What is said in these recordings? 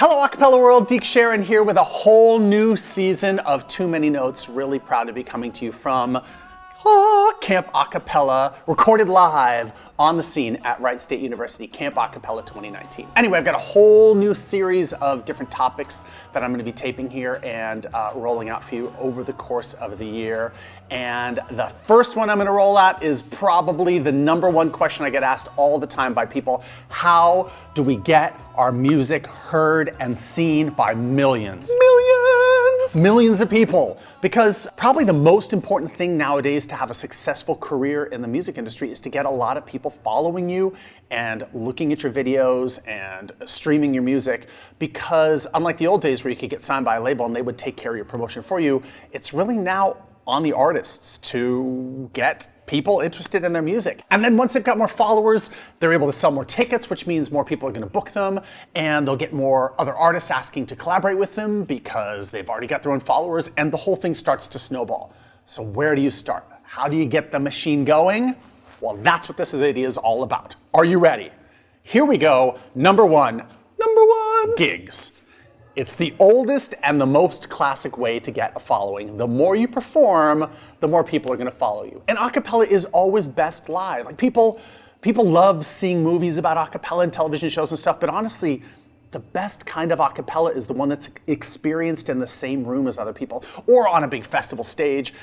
Hello Acapella World, Deke Sharon here with a whole new season of Too Many Notes. Really proud to be coming to you from Camp Acapella, recorded live on the scene at Wright State University, Camp Acapella 2019. Anyway, I've got a whole new series of different topics that I'm going to be taping here and rolling out for you over the course of the year. And the first one I'm going to roll out is probably the #1 question I get asked all the time by people. How do we get our music heard and seen by millions? Millions of people. Because probably the most important thing nowadays to have a successful career in the music industry is to get a lot of people following you and looking at your videos and streaming your music. Because unlike the old days where you could get signed by a label and they would take care of your promotion for you, it's really now on the artists to get people interested in their music. And then once they've got more followers, they're able to sell more tickets, which means more people are going to book them, and they'll get more other artists asking to collaborate with them because they've already got their own followers, and the whole thing starts to snowball. So where do you start? How do you get the machine going? Well, that's what this video is all about. Are you ready? Here we go. Number one, gigs. It's the oldest and the most classic way to get a following. The more you perform, the more people are going to follow you. And acapella is always best live. Like people love seeing movies about acapella and television shows and stuff, but honestly, the best kind of acapella is the one that's experienced in the same room as other people or on a big festival stage.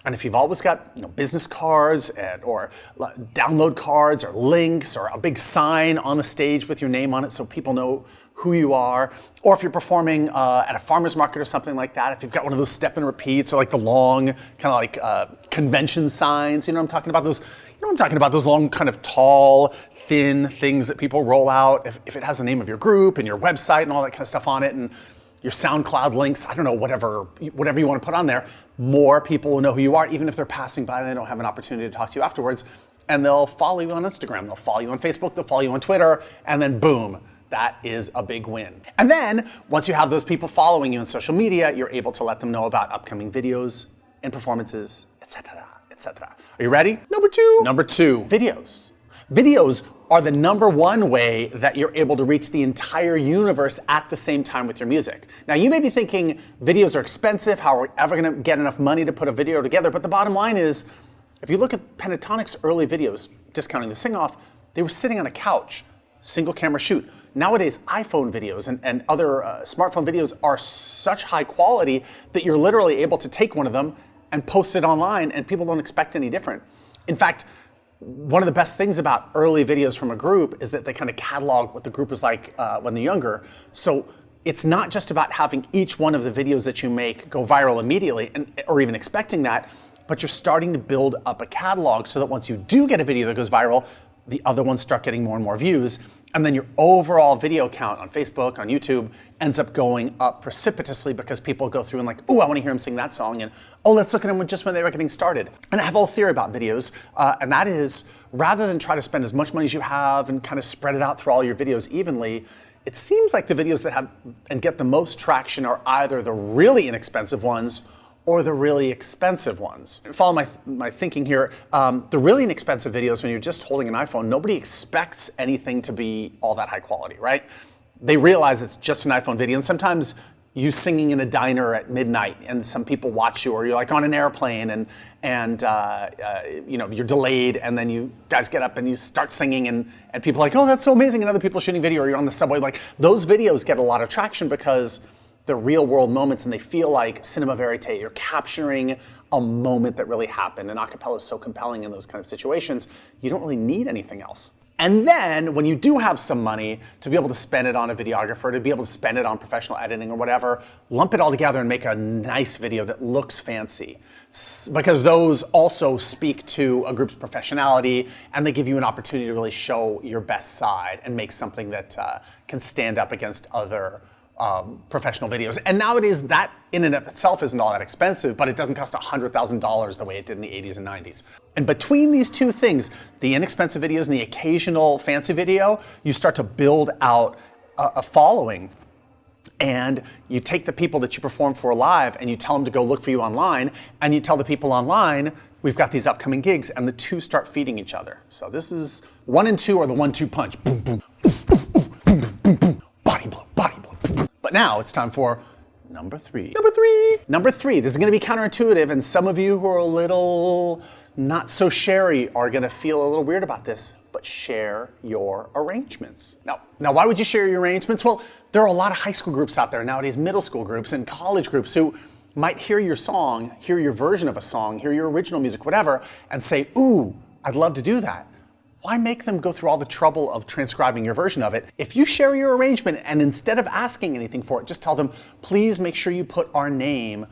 And if you've always got business cards or download cards or links or a big sign on the stage with your name on it so people know who you are, or if you're performing at a farmer's market or something like that, if you've got one of those step and repeats or like the long kind of like convention signs, you know what I'm talking about? Those long kind of tall, thin things that people roll out. If it has the name of your group and your website and all that kind of stuff on it and your SoundCloud links, I don't know, whatever you want to put on there, more people will know who you are, even if they're passing by and they don't have an opportunity to talk to you afterwards. And they'll follow you on Instagram, they'll follow you on Facebook, they'll follow you on Twitter, and then boom, that is a big win. And then once you have those people following you on social media, you're able to let them know about upcoming videos and performances, etc., etc. Are you ready? Number two, videos. Videos are the #1 way that you're able to reach the entire universe at the same time with your music. Now you may be thinking videos are expensive, how are we ever gonna get enough money to put a video together? But the bottom line is, if you look at Pentatonic's early videos, discounting the sing-off, they were sitting on a couch, single camera shoot. Nowadays, iPhone videos and other smartphone videos are such high quality that you're literally able to take one of them and post it online and people don't expect any different. In fact, one of the best things about early videos from a group is that they kind of catalog what the group was like when they're younger. So it's not just about having each one of the videos that you make go viral immediately or even expecting that, but you're starting to build up a catalog so that once you do get a video that goes viral, the other ones start getting more and more views. And then your overall video count on Facebook, on YouTube, ends up going up precipitously because people go through and like, oh, I want to hear him sing that song. And oh, let's look at them just when they were getting started. And I have a whole theory about videos. And that is, rather than try to spend as much money as you have and kind of spread it out through all your videos evenly, it seems like the videos that have and get the most traction are either the really inexpensive ones or the really expensive ones. Follow my thinking here. The really inexpensive videos, when you're just holding an iPhone, nobody expects anything to be all that high quality, right? They realize it's just an iPhone video, and sometimes you singing in a diner at midnight, and some people watch you, or you're like on an airplane, and you're delayed, and then you guys get up and you start singing, and people are like, oh, that's so amazing, and other people are shooting video, or you're on the subway. Like those videos get a lot of traction because the real world moments and they feel like cinema verite. You're capturing a moment that really happened, and acapella is so compelling in those kind of situations, you don't really need anything else. And then when you do have some money to be able to spend it on a videographer, to be able to spend it on professional editing or whatever, lump it all together and make a nice video that looks fancy. Because those also speak to a group's professionality and they give you an opportunity to really show your best side and make something that can stand up against other professional videos. And nowadays that in and of itself isn't all that expensive, but it doesn't cost $100,000 the way it did in the 80s and 90s. And between these two things, the inexpensive videos and the occasional fancy video, you start to build out a following. And you take the people that you perform for live and you tell them to go look for you online, and you tell the people online, we've got these upcoming gigs, and the two start feeding each other. So this is 1 and 2 are the 1-2 punch. Boom, boom, boom, boom, boom, boom, boom, body blow, body blow. But now it's time for number three. Number three. Number three. This is going to be counterintuitive, and some of you who are a little not so sharey are going to feel a little weird about this, but share your arrangements. Now, why would you share your arrangements? Well, there are a lot of high school groups out there nowadays, middle school groups and college groups who might hear your song, hear your version of a song, hear your original music, whatever, and say, ooh, I'd love to do that. Why make them go through all the trouble of transcribing your version of it? If you share your arrangement and instead of asking anything for it, just tell them, please make sure you put our name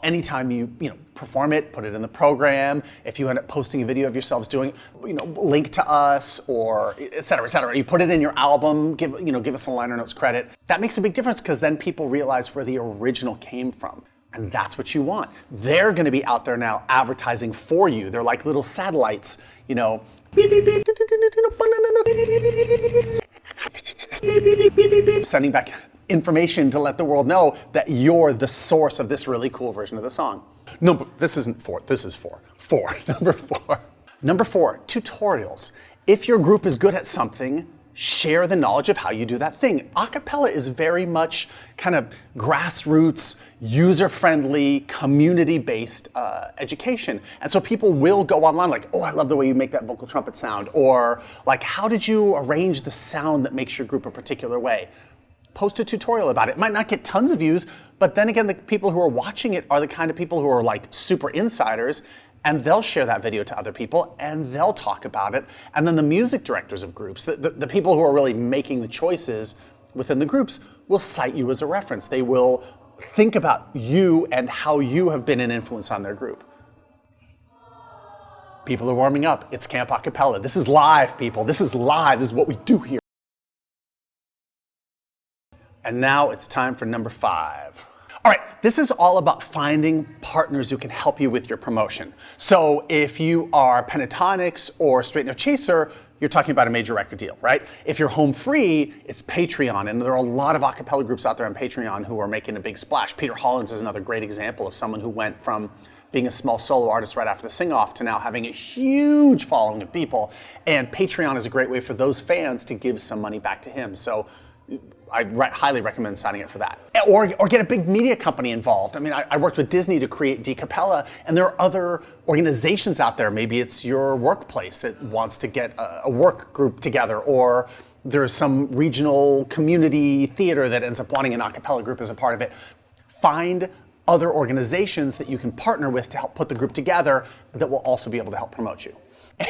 anytime you perform it, put it in the program. If you end up posting a video of yourselves doing, link to us, or et cetera, et cetera. You put it in your album, give us a liner notes credit. That makes a big difference because then people realize where the original came from. And that's what you want. They're gonna be out there now advertising for you. They're like little satellites, beep, beep, beep, sending back information to let the world know that you're the source of this really cool version of the song. No, but this isn't four, this is four. Number four. Number four, tutorials. If your group is good at something, share the knowledge of how you do that thing. Acapella is very much kind of grassroots, user-friendly, community-based education. And so people will go online like, oh, I love the way you make that vocal trumpet sound. Or like, how did you arrange the sound that makes your group a particular way? Post a tutorial about it. It might not get tons of views, but then again, the people who are watching it are the kind of people who are like super insiders, and they'll share that video to other people and they'll talk about it. And then the music directors of groups, the people who are really making the choices within the groups, will cite you as a reference. They will think about you and how you have been an influence on their group. People are warming up. It's Camp Acapella. This is live, people. This is live. This is what we do here. And now it's time for number five. All right, this is all about finding partners who can help you with your promotion. So if you are Pentatonics or Straight No Chaser, you're talking about a major record deal, right? If you're home free, it's Patreon, and there are a lot of a cappella groups out there on Patreon who are making a big splash. Peter Hollins is another great example of someone who went from being a small solo artist right after the sing-off to now having a huge following of people. And Patreon is a great way for those fans to give some money back to him. So I highly recommend signing up for that. Or get a big media company involved. I mean, I worked with Disney to create Cappella, and there are other organizations out there. Maybe it's your workplace that wants to get a work group together, or there's some regional community theater that ends up wanting an a cappella group as a part of it. Find other organizations that you can partner with to help put the group together that will also be able to help promote you.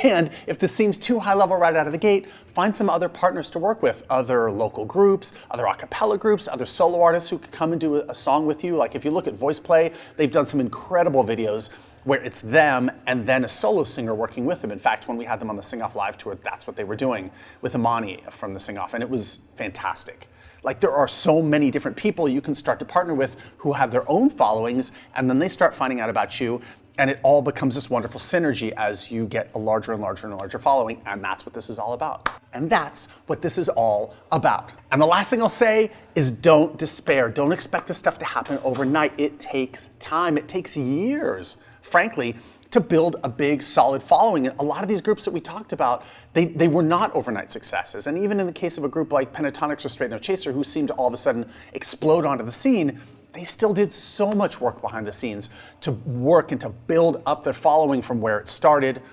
And if this seems too high level right out of the gate, find some other partners to work with, other local groups, other a cappella groups, other solo artists who could come and do a song with you. Like if you look at Voice Play, they've done some incredible videos where it's them and then a solo singer working with them. In fact, when we had them on the Sing Off Live tour, that's what they were doing with Imani from the Sing Off, and it was fantastic. Like there are so many different people you can start to partner with who have their own followings, and then they start finding out about you. And it all becomes this wonderful synergy as you get a larger and larger and larger following, and that's what this is all about. And that's what this is all about. And the last thing I'll say is don't despair. Don't expect this stuff to happen overnight. It takes time. It takes years, frankly, to build a big, solid following. And a lot of these groups that we talked about, they were not overnight successes. And even in the case of a group like Pentatonics or Straight No Chaser, who seemed to all of a sudden explode onto the scene, they still did so much work behind the scenes to work and to build up their following from where it started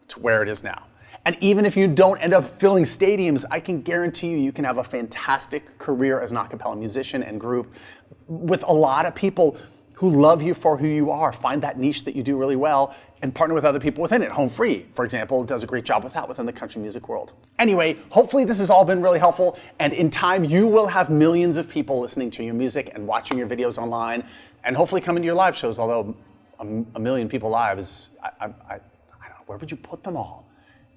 to where it is now. And even if you don't end up filling stadiums, I can guarantee you can have a fantastic career as an a cappella musician and group with a lot of people who love you for who you are. Find that niche that you do really well and partner with other people within it. Home Free, for example, does a great job with that within the country music world. Anyway, hopefully this has all been really helpful, and in time you will have millions of people listening to your music and watching your videos online, and hooefully coming to your live shows, although a million people live is, I don't know, where would you put them all?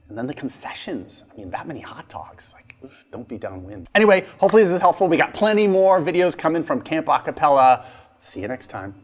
And then the concessions, I mean, that many hot dogs, like, oof, don't be downwind. Anyway, hopefully this is helpful. We got plenty more videos coming from Camp Acapella. See you next time.